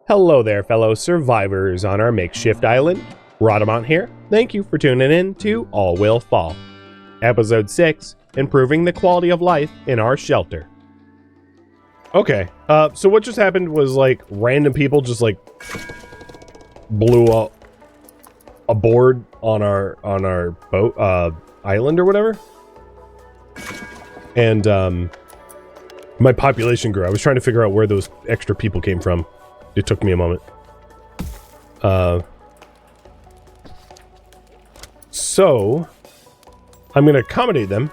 Hello there, fellow survivors on our makeshift island. Rhadamant here. Thank you for tuning in to All Will Fall. Episode 6, Improving the Quality of Life in Our Shelter. Okay, so what just happened was, like, random people just, like, blew up a board on our boat, island or whatever. And, my population grew. I was trying to figure out where those extra people came from. It took me a moment. So I'm going to accommodate them.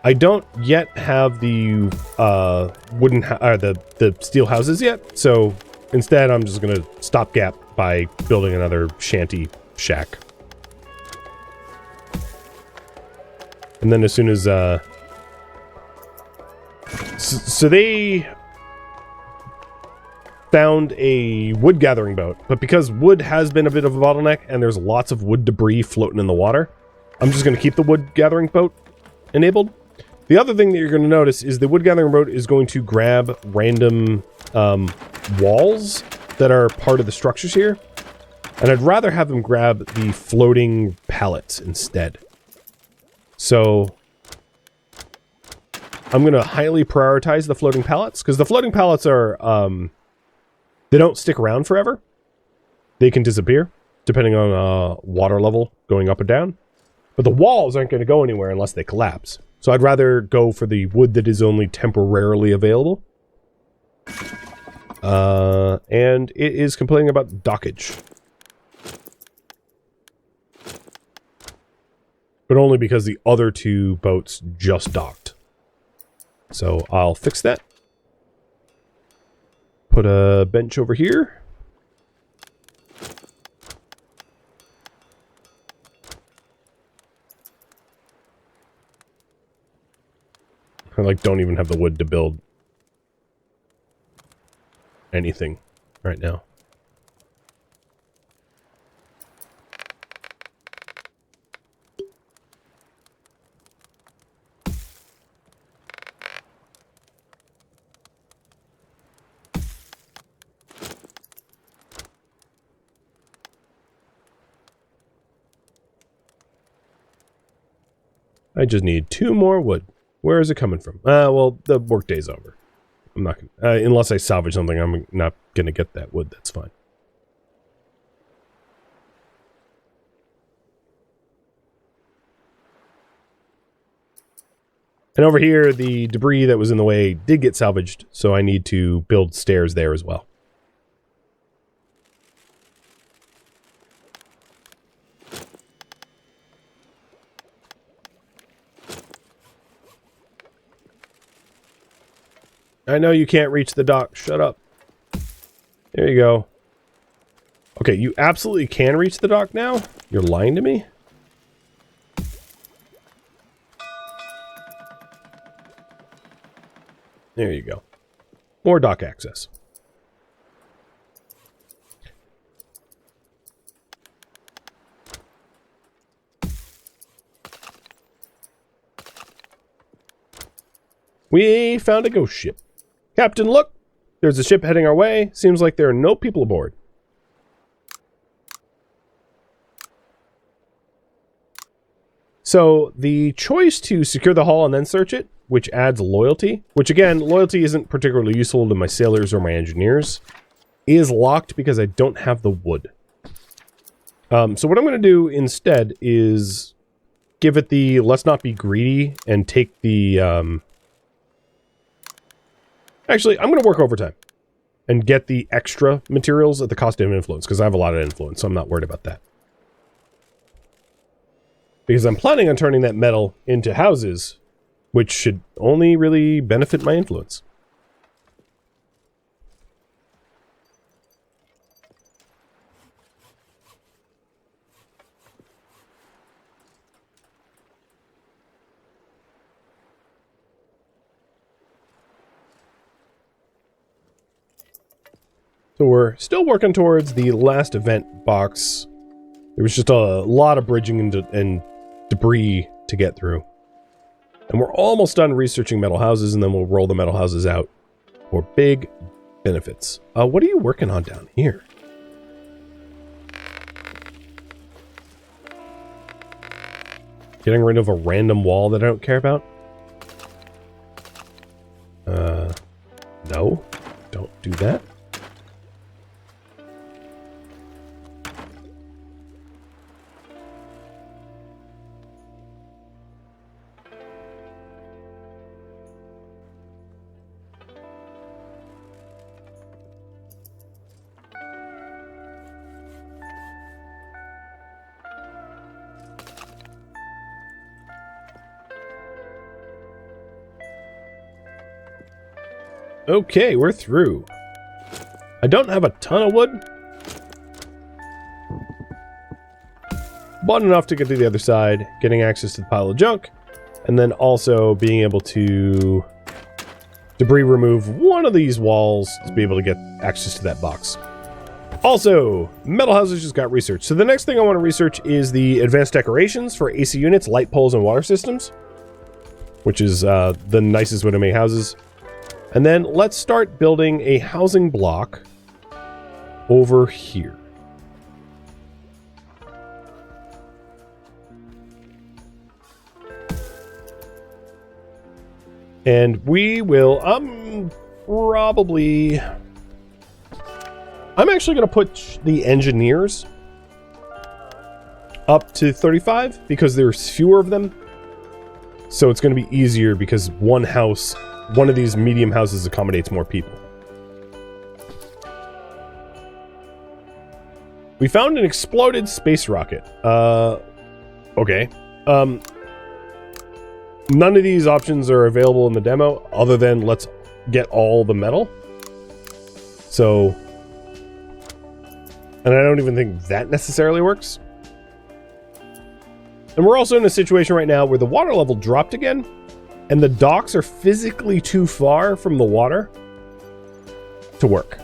I don't yet have the wooden the steel houses yet, so instead I'm just going to stopgap by building another shanty shack. And then as soon as so they found a wood gathering boat, but because wood has been a bit of a bottleneck and there's lots of wood debris floating in the water, I'm just going to keep the wood gathering boat enabled. The other thing that you're going to notice is the wood gathering boat is going to grab random walls that are part of the structures here, and I'd rather have them grab the floating pallets instead. So I'm going to highly prioritize the floating pallets, because the floating pallets are they don't stick around forever. They can disappear, depending on water level going up and down. But the walls aren't going to go anywhere unless they collapse. So I'd rather go for the wood that is only temporarily available. And it is complaining about dockage. But only because the other two boats just docked. So I'll fix that. Put a bench over here. I like don't even have the wood to build anything right now. I just need 2 more wood. Where is it coming from? Well, the workday's over. I'm not gonna, unless I salvage something, I'm not gonna get that wood. That's fine. And over here, the debris that was in the way did get salvaged, so I need to build stairs there as well. I know you can't reach the dock. Shut up. There you go. Okay, you absolutely can reach the dock now? You're lying to me? There you go. More dock access. We found a ghost ship. Captain, look! There's a ship heading our way. Seems like there are no people aboard. So, the choice to secure the hull and then search it, which adds loyalty, which again, loyalty isn't particularly useful to my sailors or my engineers, is locked because I don't have the wood. So what I'm going to do instead is give it the let's not be greedy and take the... Actually, I'm going to work overtime and get the extra materials at the cost of influence, because I have a lot of influence, so I'm not worried about that. Because I'm planning on turning that metal into houses, which should only really benefit my influence. So we're still working towards the last event box. There was just a lot of bridging and debris to get through. And we're almost done researching metal houses, and then we'll roll the metal houses out for big, benefits. What are you working on down here? Getting rid of a random wall that I don't care about? No. Don't do that. Okay, we're through. I don't have a ton of wood, but enough to get to the other side, getting access to the pile of junk, and then also being able to debris remove one of these walls to be able to get access to that box. Also, metal houses just got researched. So the next thing I want to research is the advanced decorations for AC units, light poles, and water systems, which is the nicest way to make houses. And then let's start building a housing block over here. And we will, I'm actually going to put the engineers up to 35 because there's fewer of them. So it's going to be easier because one of these medium houses accommodates more people. We found an exploded space rocket. Okay. None of these options are available in the demo other than let's get all the metal. So, and I don't even think that necessarily works. And we're also in a situation right now where the water level dropped again, and the docks are physically too far from the water to work.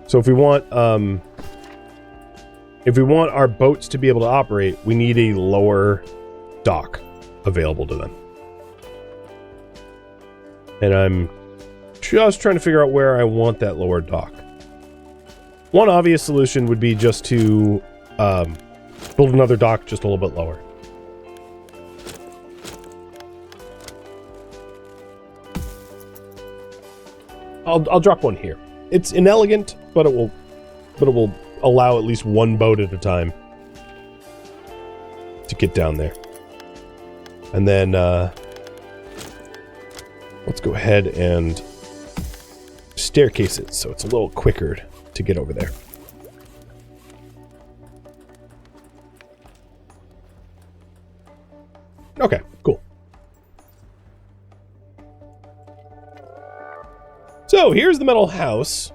So if we want our boats to be able to operate, we need a lower dock available to them. And I'm just trying to figure out where I want that lower dock. One obvious solution would be just to build another dock just a little bit lower. I'll drop one here. It's inelegant, but it will allow at least one boat at a time to get down there. And then let's go ahead and staircase it so it's a little quicker to get over there. Okay, cool. So here's the metal house.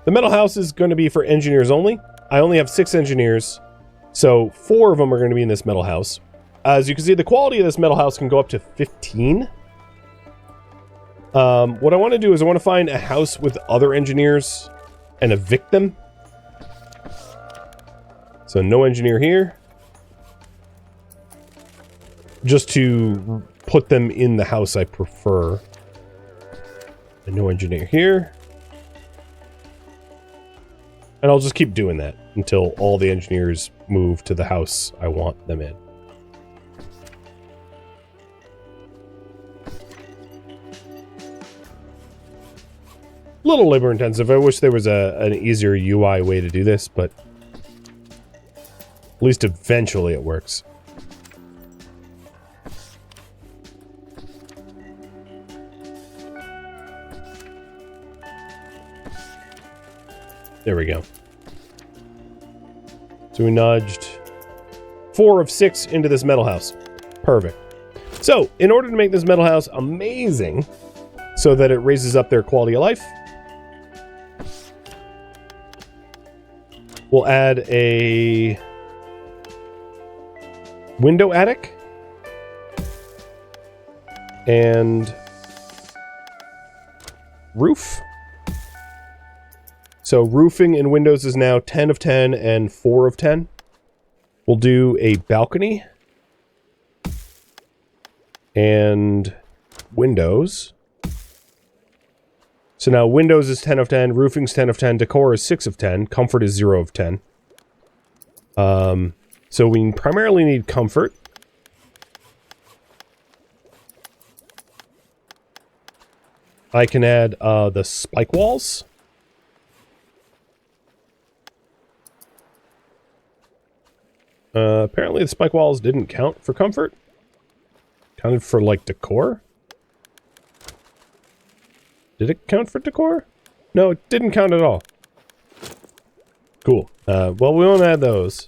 The metal house is going to be for engineers only. I only have 6 engineers, so 4 of them are going to be in this metal house. As you can see, the quality of this metal house can go up to 15. What I want to do is I want to find a house with other engineers and evict them. So no engineer here. Just to put them in the house I prefer. And no engineer here. And I'll just keep doing that until all the engineers move to the house I want them in. A little labor intensive. I wish there was an easier UI way to do this, but at least eventually it works. There we go. So we nudged 4 of 6 into this metal house. Perfect. So, in order to make this metal house amazing, so that it raises up their quality of life, we'll add a window attic and roof. So roofing and windows is now 10 of 10 and 4 of 10. We'll do a balcony and windows. So now windows is 10 of 10, roofing's 10 of 10, decor is 6 of 10, comfort is 0 of 10. So we primarily need comfort. I can add the spike walls. Apparently the spike walls didn't count for comfort. Counted for, like, decor? Did it count for decor? No, it didn't count at all. Cool. Well, we won't add those.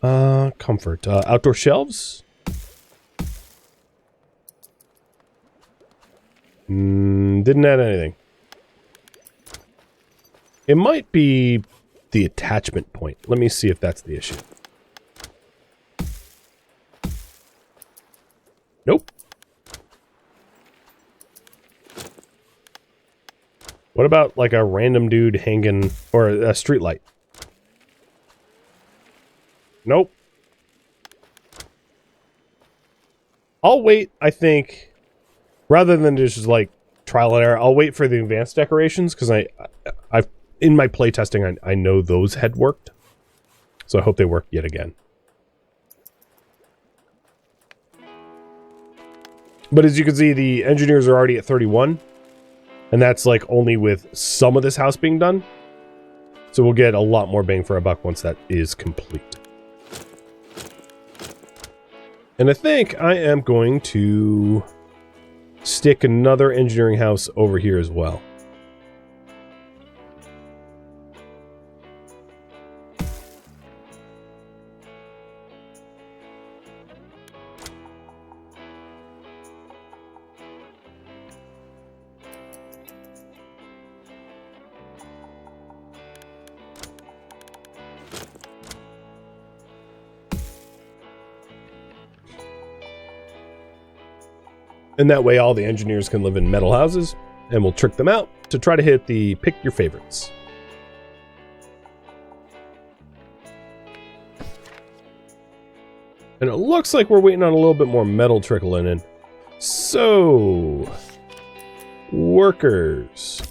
Comfort. Outdoor shelves? Didn't add anything. It might be the attachment point. Let me see if that's the issue. Nope. What about like a random dude hanging, or a street light? Nope. I'll wait, I think, rather than just like trial and error, I'll wait for the advanced decorations, because I've in my playtesting, I know those had worked. So I hope they work yet again. But as you can see, the engineers are already at 31. And that's like only with some of this house being done. So we'll get a lot more bang for our buck once that is complete. And I think I am going to stick another engineering house over here as well. And that way all the engineers can live in metal houses, and we'll trick them out to try to hit the pick your favorites. And it looks like we're waiting on a little bit more metal trickling in. So, workers.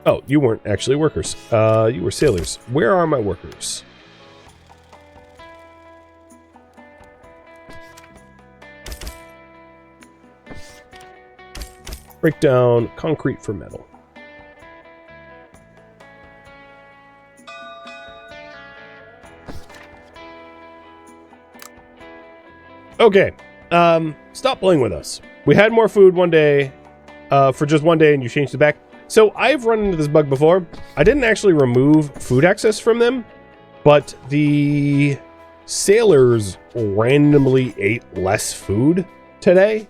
Oh, you weren't actually workers. You were sailors. Where are my workers? Break down concrete for metal. Okay, stop playing with us. We had more food one day, for just one day, and you changed it back. So I've run into this bug before. I didn't actually remove food access from them, but the sailors randomly ate less food today,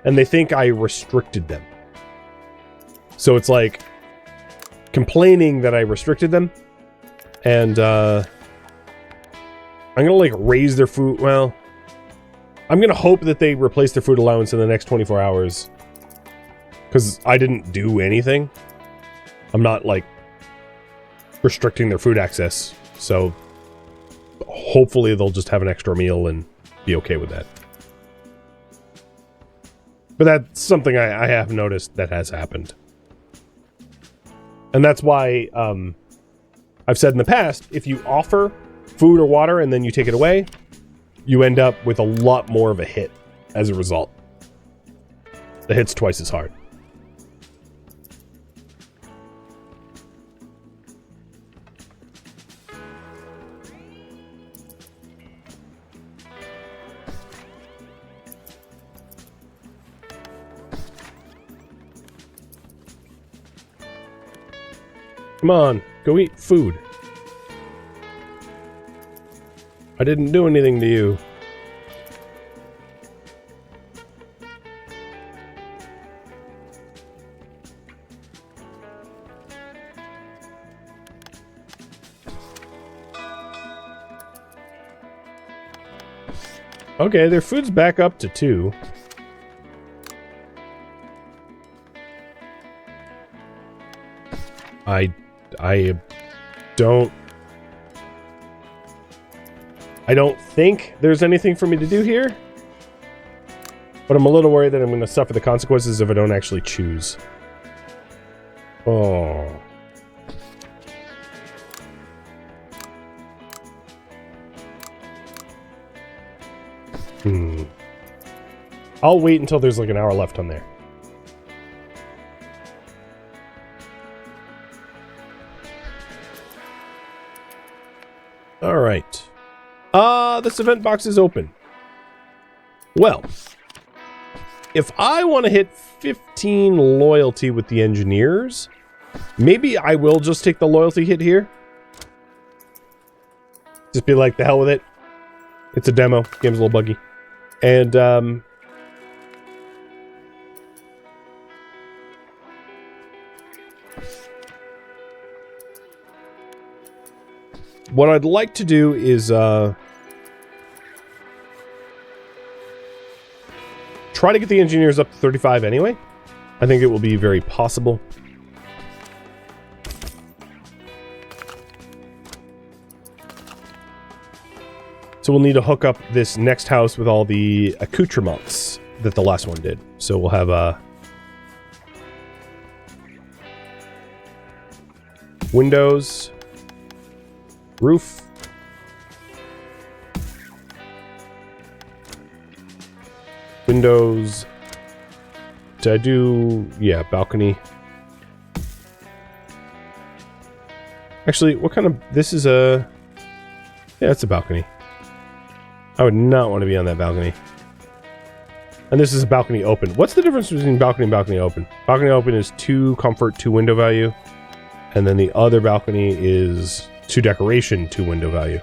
and they think I restricted them. So it's like complaining that I restricted them, and I'm gonna like raise their food. Well, I'm gonna hope that they replace their food allowance in the next 24 hours, because I didn't do anything. I'm not like restricting their food access, so hopefully they'll just have an extra meal and be okay with that. But that's something I have noticed that has happened. And that's why I've said in the past, if you offer food or water and then you take it away, you end up with a lot more of a hit as a result. The hit's twice as hard. Come on, go eat food. I didn't do anything to you. Okay, their food's back up to 2. I don't think there's anything for me to do here. But I'm a little worried that I'm going to suffer the consequences if I don't actually choose. Oh. I'll wait until there's like an hour left on there. All right. This event box is open. Well, if I want to hit 15 loyalty with the engineers, maybe I will just take the loyalty hit here. Just be like, the hell with it. It's a demo. Game's a little buggy. And, what I'd like to do is, try to get the engineers up to 35 anyway. I think it will be very possible. So we'll need to hook up this next house with all the accoutrements that the last one did. So we'll have a windows, roof, windows. Did I do, yeah, balcony. Actually, what kind of, this is a, yeah, it's a balcony. I would not want to be on that balcony. And this is a balcony open. What's the difference between balcony and balcony open? Balcony open is 2 comfort, 2 window value. And then the other balcony is 2 decoration, 2 window value.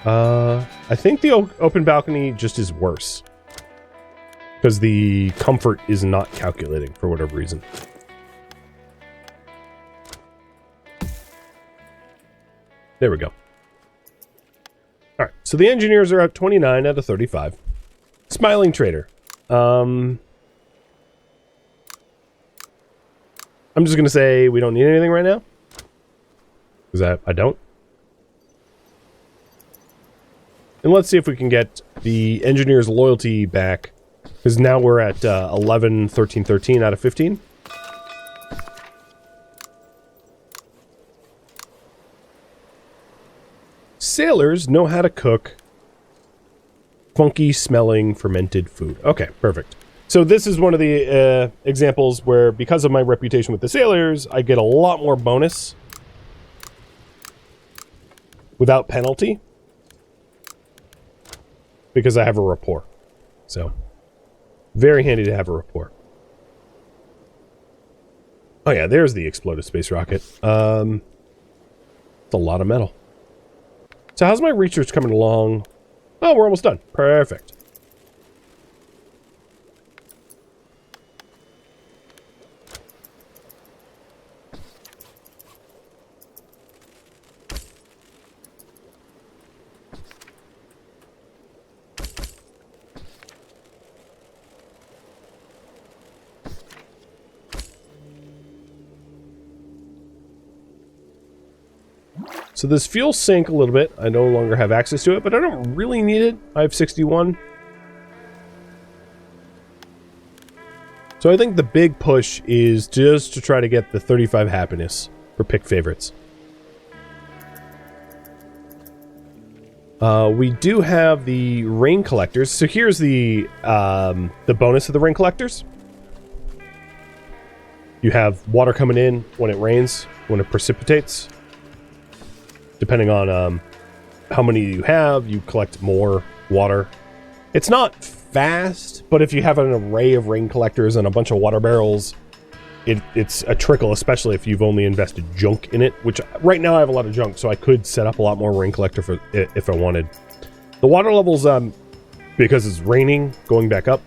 I think the open balcony just is worse. Because the comfort is not calculating for whatever reason. There we go. Alright, so the engineers are at 29 out of 35. Smiling trader. I'm just going to say we don't need anything right now. Because I don't. And let's see if we can get the engineer's loyalty back. Because now we're at 11, 13, 13 out of 15. Sailors know how to cook funky smelling fermented food. Okay, perfect. So this is one of the examples where, because of my reputation with the sailors, I get a lot more bonus without penalty because I have a rapport. So very handy to have a rapport. Oh yeah, there's the exploded space rocket. It's a lot of metal. So how's my research coming along? Oh, we're almost done. Perfect. So this fuel sank a little bit. I no longer have access to it, but I don't really need it. I have 61. So I think the big push is just to try to get the 35 happiness for pick favorites. We do have the rain collectors. So here's the bonus of the rain collectors. You have water coming in when it rains, when it precipitates. Depending on how many you have, you collect more water. It's not fast, but if you have an array of rain collectors and a bunch of water barrels, it's a trickle, especially if you've only invested junk in it, which right now I have a lot of junk, so I could set up a lot more rain collector for if I wanted. The water levels, because it's raining, going back up.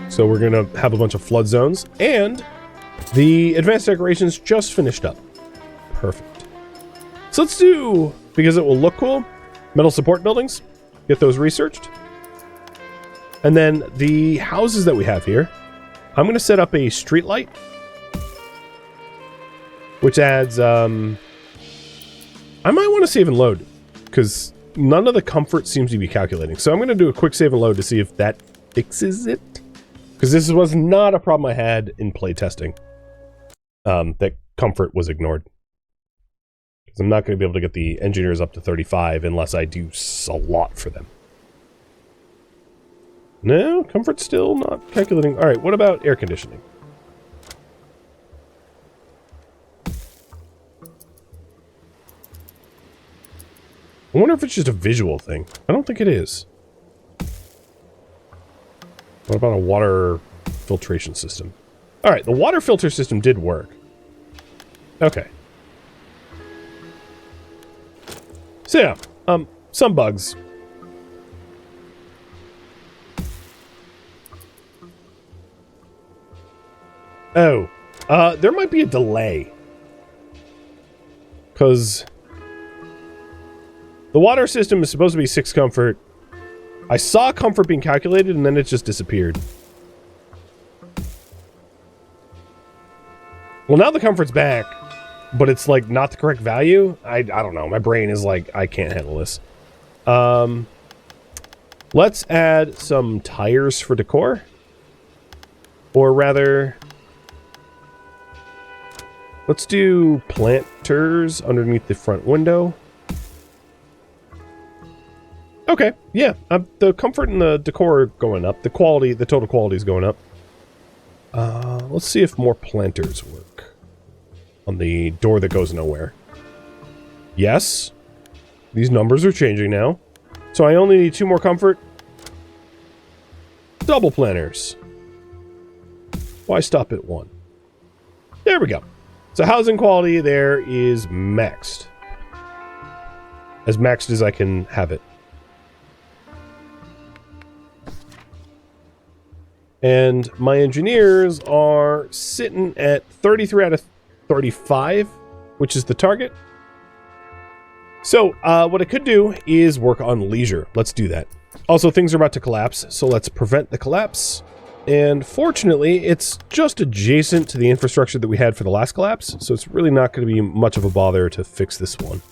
So we're going to have a bunch of flood zones, and the advanced decorations just finished up. Perfect. So let's do, because it will look cool, metal support buildings. Get those researched. And then the houses that we have here, I'm going to set up a street light, which adds I might want to save and load, because none of the comfort seems to be calculating. So I'm going to do a quick save and load to see if that fixes it. Because this was not a problem I had in playtesting. That comfort was ignored. Because I'm not going to be able to get the engineers up to 35 unless I do a lot for them. No, comfort's still not calculating. All right, what about air conditioning? I wonder if it's just a visual thing. I don't think it is. What about a water filtration system? All right, the water filter system did work. Okay. So yeah, some bugs. Oh, there might be a delay. Because the water system is supposed to be 6 comfort. I saw comfort being calculated and then it just disappeared. Well, now the comfort's back, but it's like not the correct value. I don't know. My brain is like, I can't handle this. Let's add some tires for decor. Or rather, let's do planters underneath the front window. Okay, yeah, the comfort and the decor are going up. The quality, the total quality is going up. Let's see if more planters work on the door that goes nowhere. Yes, these numbers are changing now. So I only need 2 more comfort. Double planters. Why stop at 1? There we go. So housing quality there is maxed. As maxed as I can have it. And my engineers are sitting at 33 out of 35, which is the target. So what I could do is work on leisure. Let's do that. Also, things are about to collapse, so let's prevent the collapse. And fortunately, it's just adjacent to the infrastructure that we had for the last collapse, so it's really not going to be much of a bother to fix this one.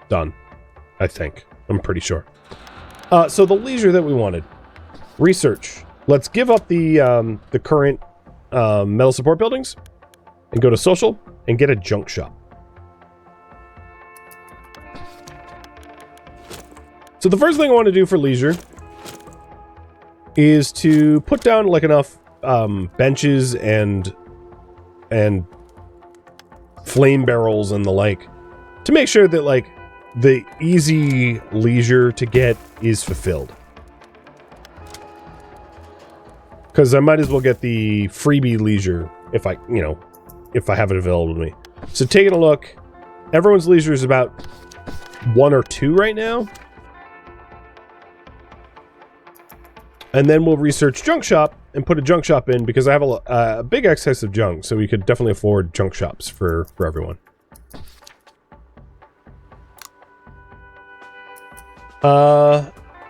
Done. I think. I'm pretty sure. So the leisure that we wanted. Research. Let's give up the current metal support buildings and go to social and get a junk shop. So the first thing I want to do for leisure is to put down like enough benches and flame barrels and the like to make sure that like the easy leisure to get is fulfilled. Because I might as well get the freebie leisure if I, you know, if I have it available to me. So taking a look, everyone's leisure is about 1 or 2 right now. And then we'll research junk shop and put a junk shop in because I have a big excess of junk, so we could definitely afford junk shops for everyone.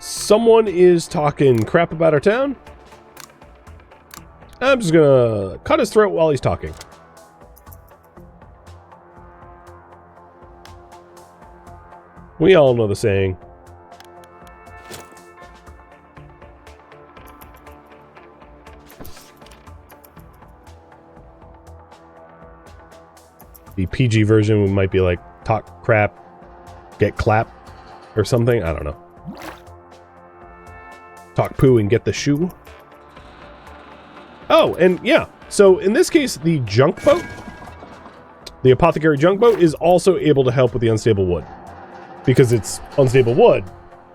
Someone is talking crap about our town. I'm just gonna cut his throat while he's talking. We all know the saying. The PG version might be like, talk crap, get clapped, or something. I don't know. Talk poo and get the shoe. Oh, and yeah. So in this case, the junk boat, the apothecary junk boat, is also able to help with the unstable wood. Because it's unstable wood,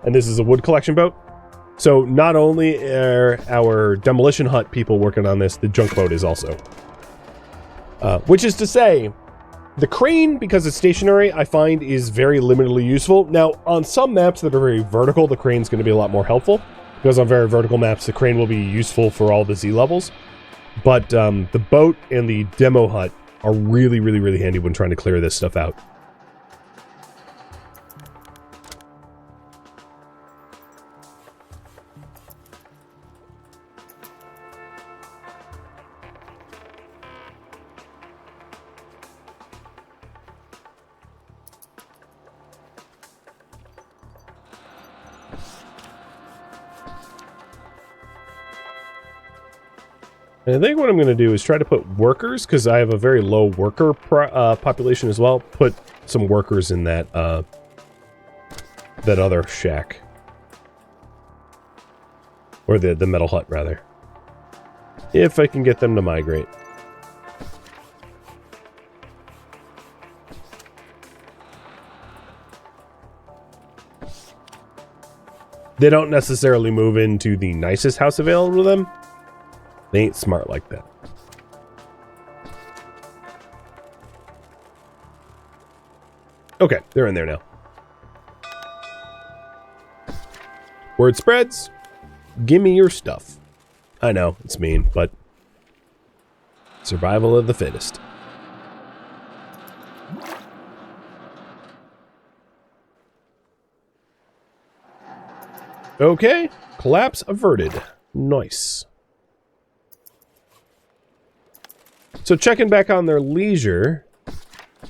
and this is a wood collection boat. So not only are our demolition hut people working on this, the junk boat is also. Which is to say, the crane, because it's stationary, I find is very limitedly useful. Now, on some maps that are very vertical, the crane's going to be a lot more helpful. Because on very vertical maps, the crane will be useful for all the Z levels. But the boat and the demo hut are really, really, really handy when trying to clear this stuff out. And I think what I'm going to do is try to put workers, because I have a very low worker population as well. Put some workers in that that other shack. Or the metal hut, rather. If I can get them to migrate. They don't necessarily move into the nicest house available to them. They ain't smart like that. Okay, they're in there now. Word spreads. Give me your stuff. I know, it's mean, but survival of the fittest. Okay, collapse averted. Nice. So checking back on their leisure,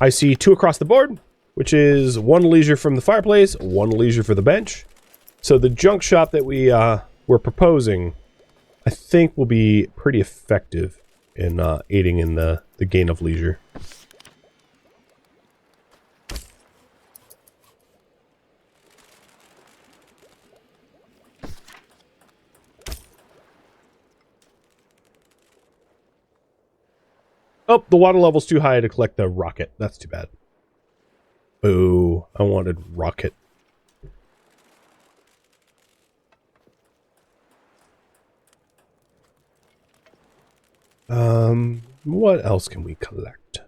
I see 2 across the board, which is 1 leisure from the fireplace, 1 leisure for the bench. So the junk shop that we're proposing, I think, will be pretty effective in aiding in the gain of leisure. Oh, the water level's too high to collect the rocket. That's too bad. Boo. I wanted rocket. What else can we collect?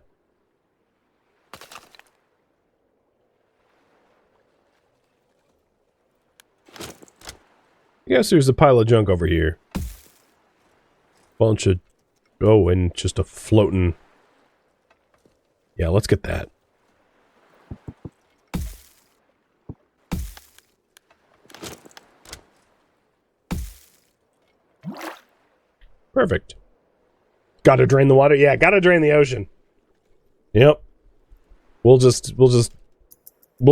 I guess there's a pile of junk over here. Bunch of... Oh, and just a floating... Yeah, let's get that. Perfect. Gotta drain the water? Yeah, gotta drain the ocean. Yep. We'll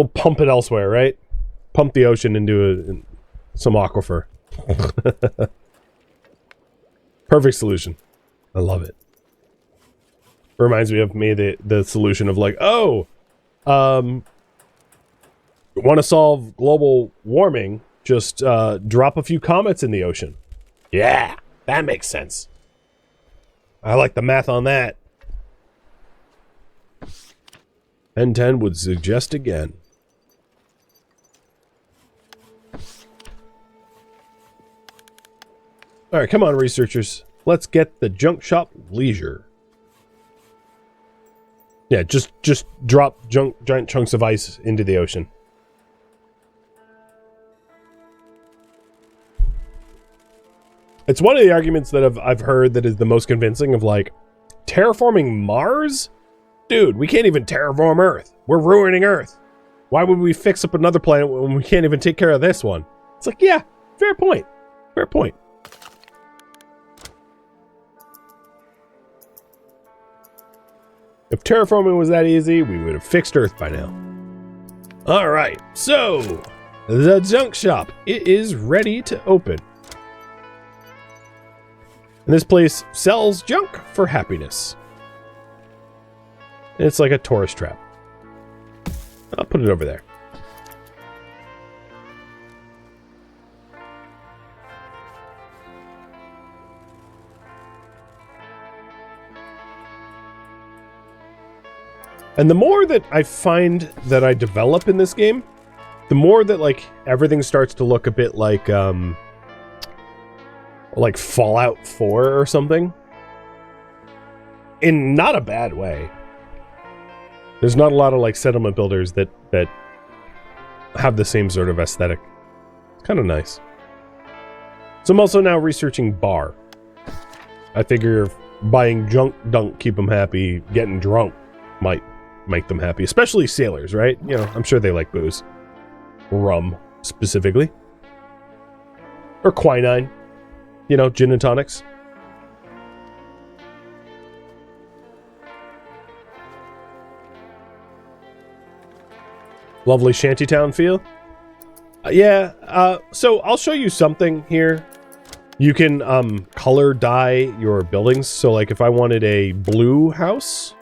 pump it elsewhere, right? Pump the ocean into some aquifer. Perfect solution. I love it. Reminds me of the solution of like, oh, want to solve global warming? Just drop a few comets in the ocean. Yeah, that makes sense. I like the math on that. N10 would suggest again. All right, come on, researchers. Let's get the junk shop leisure. Yeah, just drop giant chunks of ice into the ocean. It's one of the arguments that I've heard that is the most convincing of like, terraforming Mars? Dude, we can't even terraform Earth. We're ruining Earth. Why would we fix up another planet when we can't even take care of this one? It's like, yeah, fair point. Fair point. If terraforming was that easy, we would have fixed Earth by now. Alright, so, the junk shop. It is ready to open. And this place sells junk for happiness. And it's like a tourist trap. I'll put it over there. And the more that I find that I develop in this game, the more that like everything starts to look a bit like Fallout 4 or something. In not a bad way. There's not a lot of like settlement builders that have the same sort of aesthetic. It's kind of nice. So I'm also now researching bar. I figure buying junk don't keep them happy. Getting drunk might make them happy, especially sailors, right? You know, I'm sure they like booze. Rum, specifically. Or quinine. You know, gin and tonics. Lovely shantytown feel. So I'll show you something here. You can color dye your buildings. So like if I wanted a blue house,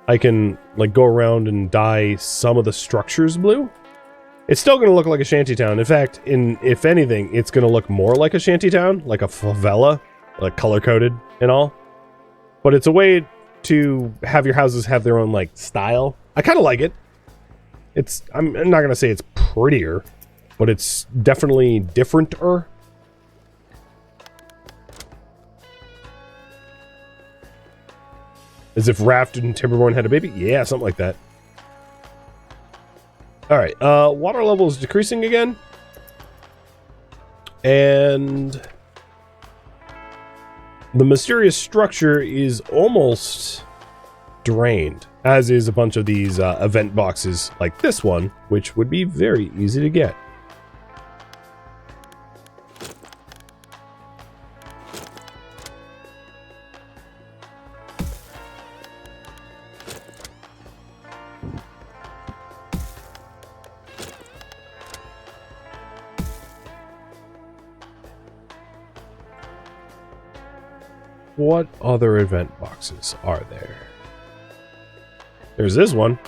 I can like go around and dye some of the structures blue. It's still going to look like a shantytown. In fact, if anything, it's going to look more like a shantytown, like a favela, like color-coded and all. But it's a way to have your houses have their own like style. I kind of like it. I'm not going to say it's prettier, but it's definitely different-er. As if Raft and Timberborn had a baby? Yeah, something like that. Alright, water level is decreasing again. And the mysterious structure is almost drained, as is a bunch of these event boxes like this one, which would be very easy to get. What other event boxes are there? There's this one.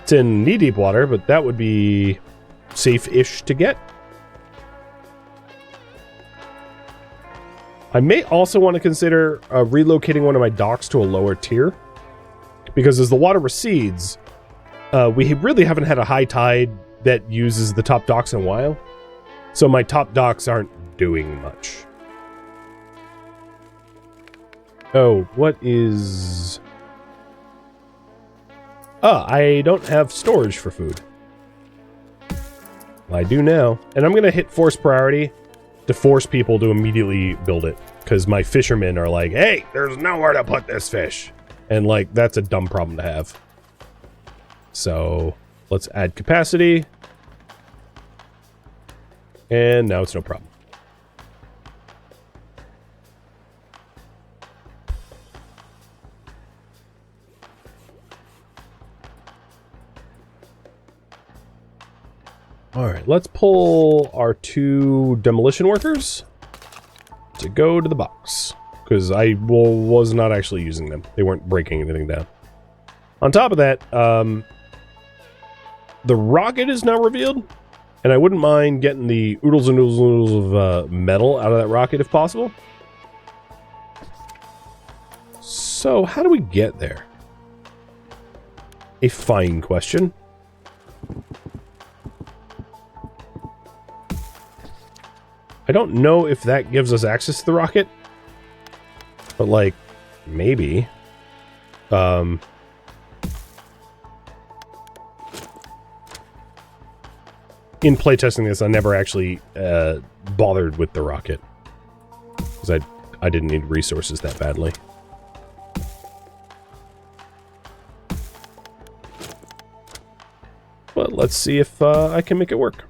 It's in knee-deep water, but that would be safe-ish to get. I may also want to consider relocating one of my docks to a lower tier, because as the water recedes, we really haven't had a high tide that uses the top docks in a while, so my top docks aren't doing much. Oh, what is... I don't have storage for food. Well, I do now. And I'm going to hit force priority to force people to immediately build it. Because my fishermen are like, hey, there's nowhere to put this fish. And, like, that's a dumb problem to have. So, let's add capacity. And now it's no problem. Alright, let's pull our 2 demolition workers to go to the box. Because I was not actually using them. They weren't breaking anything down. On top of that, the rocket is now revealed. And I wouldn't mind getting the oodles and oodles and oodles of metal out of that rocket if possible. So, how do we get there? A fine question. I don't know if that gives us access to the rocket, but like, maybe. In playtesting this, I never actually bothered with the rocket, because I didn't need resources that badly. But let's see if I can make it work.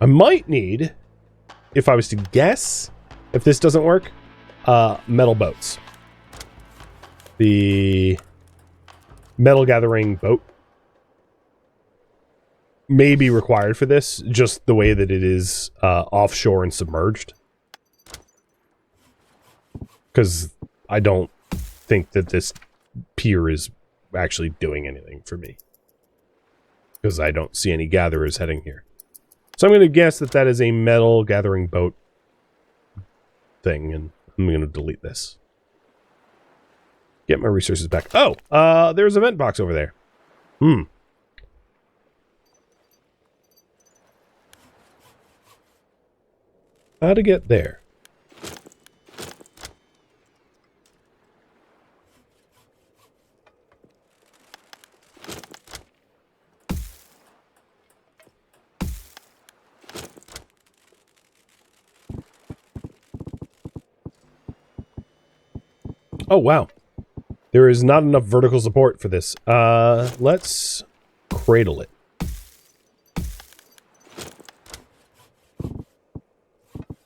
I might need, if I was to guess, if this doesn't work, metal boats. The metal gathering boat may be required for this, just the way that it is offshore and submerged. Because I don't think that this pier is actually doing anything for me. Because I don't see any gatherers heading here. So I'm going to guess that that is a metal gathering boat thing, and I'm going to delete this. Get my resources back. Oh, there's a vent box over there. How to get there? Oh, wow. There is not enough vertical support for this. Let's cradle it.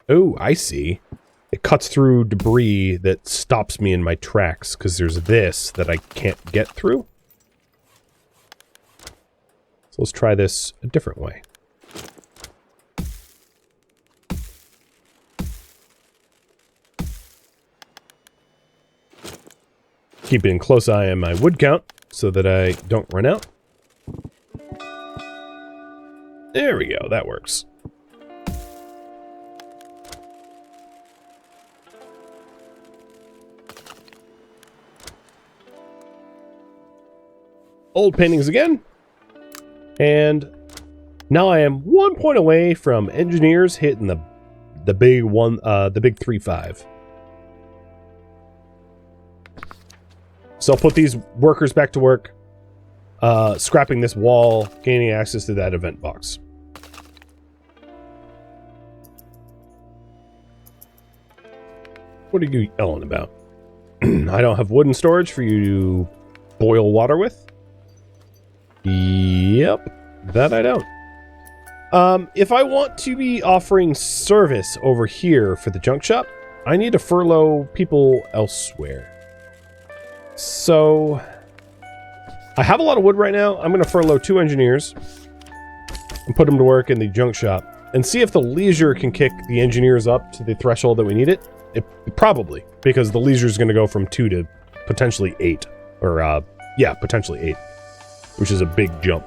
Oh, I see. it cuts through debris that stops me in my tracks, because there's this that I can't get through. So let's try this a different way. Keeping a close eye on my wood count so that I don't run out. There we go, that works. Old paintings again. And now I am 1 point away from engineers hitting the big 3-5. So I'll put these workers back to work, scrapping this wall, gaining access to that event box. What are you yelling about? I don't have wooden storage for you to boil water with. Yep, that I don't. If I want to be offering service over here for the junk shop, I need to furlough people elsewhere. So, I have a lot of wood right now. I'm going to furlough 2 engineers and put them to work in the junk shop and see if the leisure can kick the engineers up to the threshold that we need it. Probably, because the leisure is going to go from 2 to potentially 8. Or, yeah, potentially 8, which is a big jump.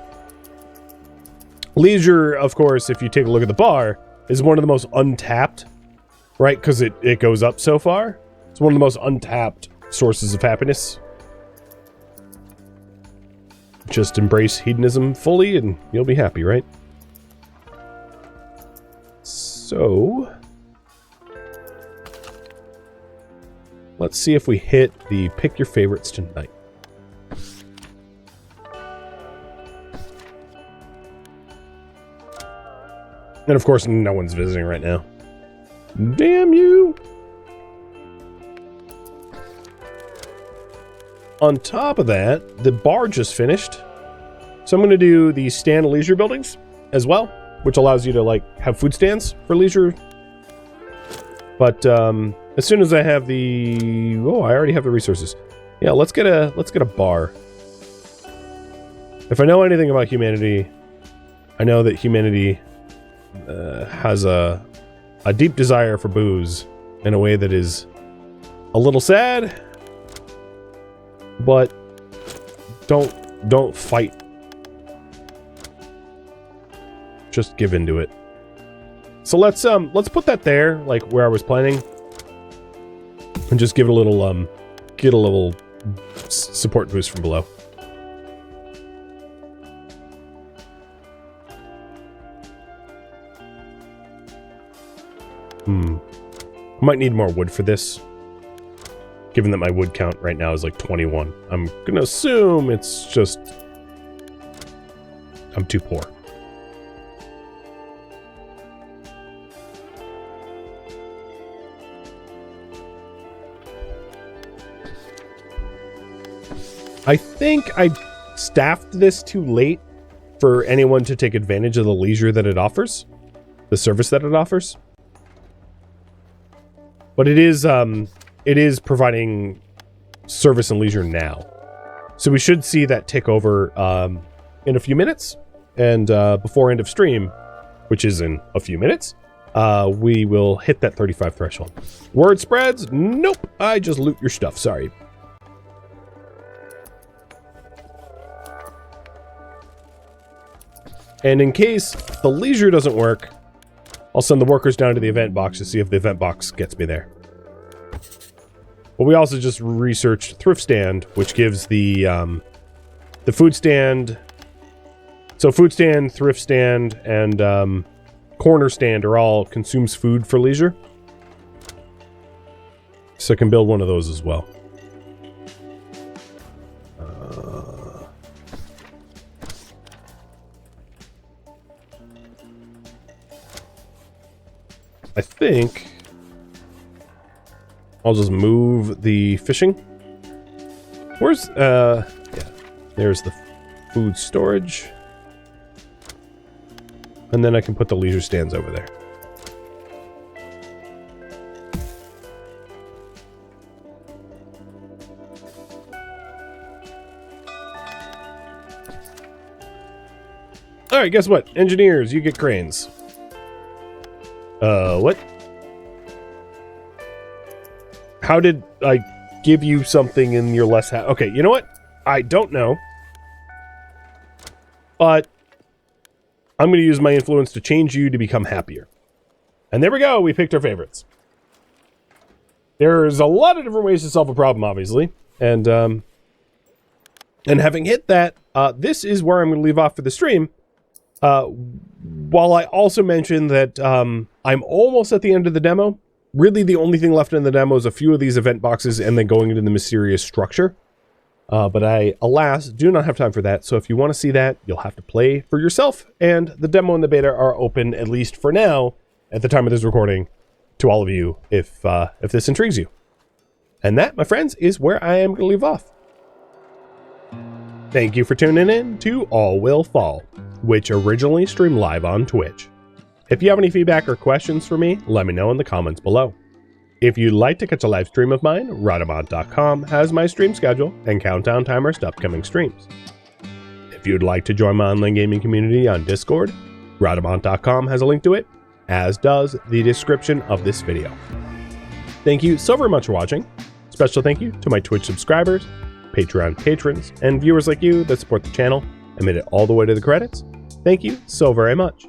Leisure, of course, if you take a look at the bar, is one of the most untapped, right? Because it goes up so far. It's one of the most untapped sources of happiness. Just embrace hedonism fully and you'll be happy, right? So, let's see if we hit the pick your favorites tonight. And of course, no one's visiting right now. Damn you! On top of that, the bar just finished. So I'm going to do the stand leisure buildings as well, which allows you to like have food stands for leisure. But as soon as I have the... Oh, I already have the resources. Yeah, let's get a bar. If I know anything about humanity, I know that humanity has a deep desire for booze in a way that is a little sad, but don't fight. Just give into it. So let's put that there, like where I was planning, and just give it a little get a little support boost from below. I might need more wood for this, given that my wood count right now is like 21. I'm gonna assume it's just I'm too poor. I think I staffed this too late for anyone to take advantage of the leisure that it offers, the service that it offers. But it is providing service and leisure now. So we should see that tick over in a few minutes. And before end of stream, which is in a few minutes, we will hit that 35 threshold. Word spreads? Nope. I just loot your stuff. Sorry. And in case the leisure doesn't work, I'll send the workers down to the event box to see if the event box gets me there. But we also just researched thrift stand, which gives the food stand. So food stand, thrift stand, and corner stand are all consumes food for leisure. So I can build one of those as well. I think I'll just move the fishing. Where's, yeah, there's the food storage. And then I can put the leisure stands over there. Alright, guess what? Engineers, you get cranes. What? How did I give you something and you're less okay, you know what? I don't know. But I'm going to use my influence to change you to become happier. And there we go. We picked our favorites. There's a lot of different ways to solve a problem, obviously. And having hit that, this is where I'm going to leave off for the stream. While I also mentioned that I'm almost at the end of the demo. Really, the only thing left in the demo is a few of these event boxes and then going into the mysterious structure. But I, alas, do not have time for that. So if you want to see that, you'll have to play for yourself. And the demo and the beta are open, at least for now, at the time of this recording, to all of you, if this intrigues you. And that, my friends, is where I am going to leave off. Thank you for tuning in to All Will Fall, which originally streamed live on Twitch. If you have any feedback or questions for me, let me know in the comments below. If you'd like to catch a live stream of mine, Rhadamant.com has my stream schedule and countdown timers to upcoming streams. If you'd like to join my online gaming community on Discord, Rhadamant.com has a link to it, as does the description of this video. Thank you so very much for watching. Special thank you to my Twitch subscribers, Patreon patrons, and viewers like you that support the channel and made it all the way to the credits. Thank you so very much.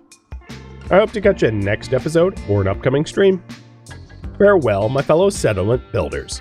I hope to catch you in next episode or an upcoming stream. Farewell, my fellow settlement builders.